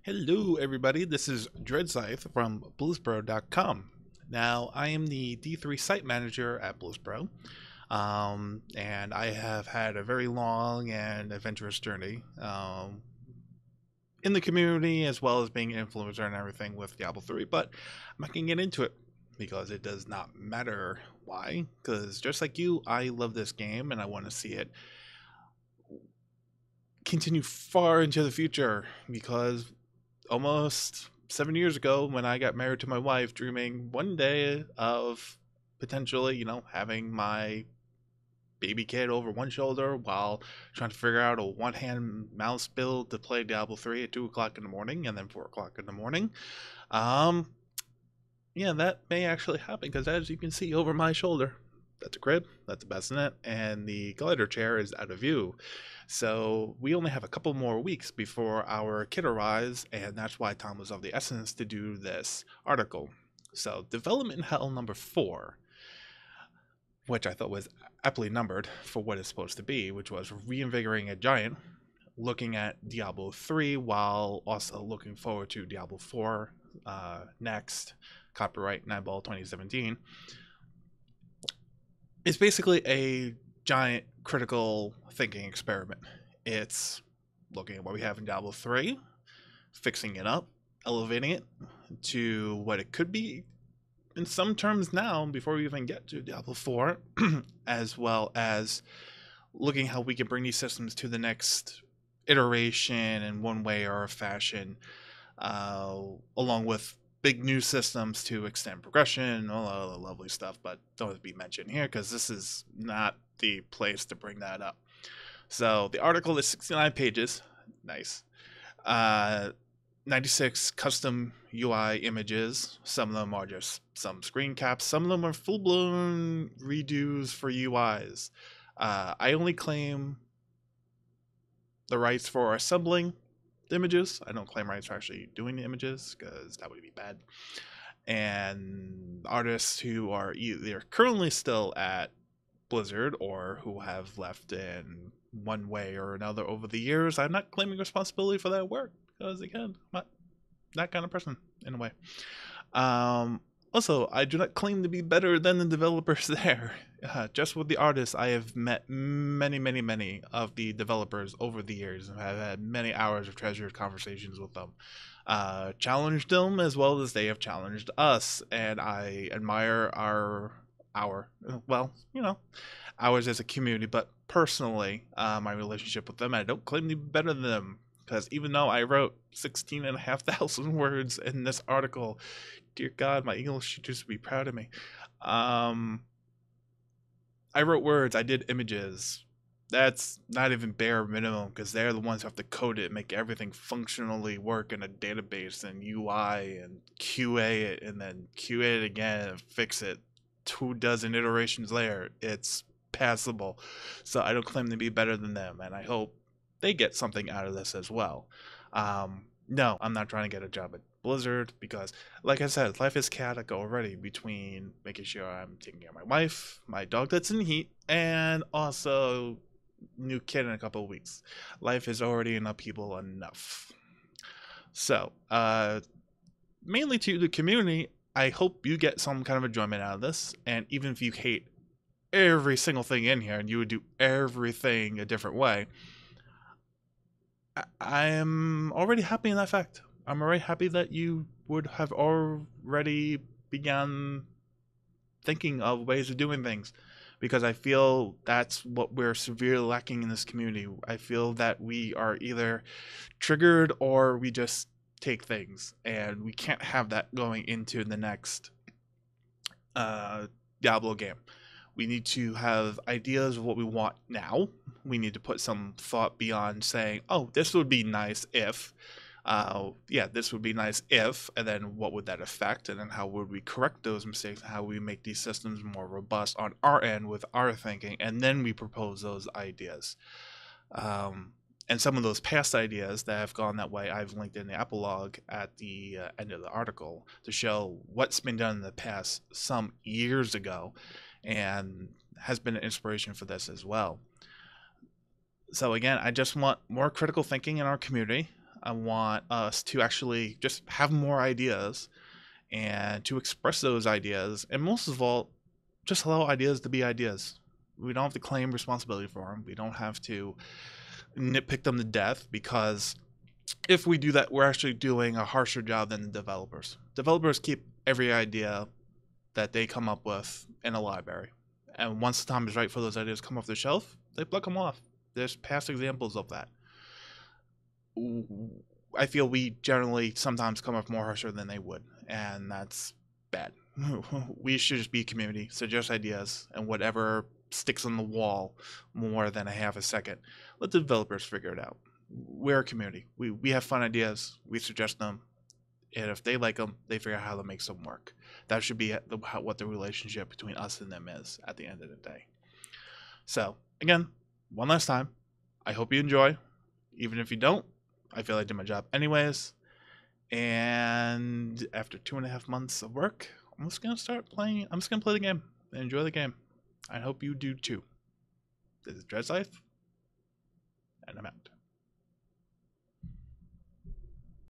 Hello, everybody. This is Dreadscythe from BlizzPro.com. Now, I am the D3 site manager at BlizzPro, and I have had a very long and adventurous journey in the community as well as being an influencer and everything with Diablo 3. But I'm not going to get into it because it does not matter. Why? Because just like you, I love this game and I want to see it continue far into the future because almost 7 years ago when I got married to my wife, dreaming one day of potentially, having my baby kid over one shoulder while trying to figure out a one-hand mouse build to play Diablo 3 at 2 o'clock in the morning and then 4 o'clock in the morning. Um, yeah, that may actually happen because as you can see over my shoulder, that's a crib, that's a bassinet, and the glider chair is out of view. So we only have a couple more weeks before our kid arrives, and that's why time was of the essence to do this article. So development hell number 4, which I thought was aptly numbered for what it's supposed to be, which was reinvigorating a giant, looking at Diablo 3 while also looking forward to Diablo 4 next, copyright Nightball 2017. It's basically a giant critical thinking experiment. It's looking at what we have in Diablo 3, fixing it up, elevating it to what it could be in some terms now before we even get to Diablo 4, as well as looking how we can bring these systems to the next iteration in one way or a fashion, along with big new systems to extend progression, all the lovely stuff, but don't be mentioned here because this is not the place to bring that up. So the article is 69 pages. Nice. 96 custom UI images. Some of them are just some screen caps. Some of them are full-blown redos for UIs. I only claim the rights for assembling the images. I don't claim rights for actually doing the images because that would be bad. And artists who are either currently still at Blizzard or who have left in one way or another over the years, I'm not claiming responsibility for that work because, again, I'm not that kind of person in a way. Also, I do not claim to be better than the developers there. Just with the artists, I have met many of the developers over the years and have had many hours of treasured conversations with them. Challenged them as well as they have challenged us, and I admire ours as a community, but personally, my relationship with them, I don't claim to be better than them. Because even though I wrote 16,500 words in this article, dear God, my English should just be proud of me. I wrote words, I did images. That's not even bare minimum because they're the ones who have to code it, make everything functionally work in a database and UI and QA it and then QA it again and fix it 24 iterations later. It's passable. So I don't claim to be better than them, and I hope they get something out of this as well. No, I'm not trying to get a job at Blizzard because, like I said, life is chaotic already between making sure I'm taking care of my wife, my dog that's in heat, and also new kid in a couple of weeks. Life is already in upheaval enough. So, mainly to the community, I hope you get some kind of enjoyment out of this, and even if you hate every single thing in here and you would do everything a different way, I am already happy in that fact. I'm already happy that you would have already begun thinking of ways of doing things because I feel that's what we're severely lacking in this community. I feel that we are either triggered or we just take things, and we can't have that going into the next Diablo game. We need to have ideas of what we want now. We need to put some thought beyond saying, oh, this would be nice if, this would be nice if, and then what would that affect, and then how would we correct those mistakes, and how we make these systems more robust on our end with our thinking, and then we propose those ideas. And some of those past ideas that have gone that way, I've linked in the epilogue at the end of the article to show what's been done in the past some years ago and has been an inspiration for this as well. So again, I just want more critical thinking in our community. I want us to actually just have more ideas and to express those ideas. And most of all, just allow ideas to be ideas. We don't have to claim responsibility for them. We don't have to nitpick them to death, because if we do that, we're actually doing a harsher job than the developers. Developers keep every idea that they come up with in a library. And once the time is right for those ideas to come off the shelf, they pluck them off. There's past examples of that. I feel we generally sometimes come off more harsher than they would, and that's bad. We should just be a community, suggest ideas, and whatever sticks on the wall more than a half a second, let the developers figure it out. We're a community. We have fun ideas. We suggest them, and if they like them, they figure out how to make them work. That should be what the relationship between us and them is at the end of the day. So, again, one last time, I hope you enjoy. Even if you don't, I feel I did my job anyways. And after 2.5 months of work, I'm just going to start playing. I'm just going to play the game and enjoy the game. I hope you do too. This is Dreadslife, and I'm out.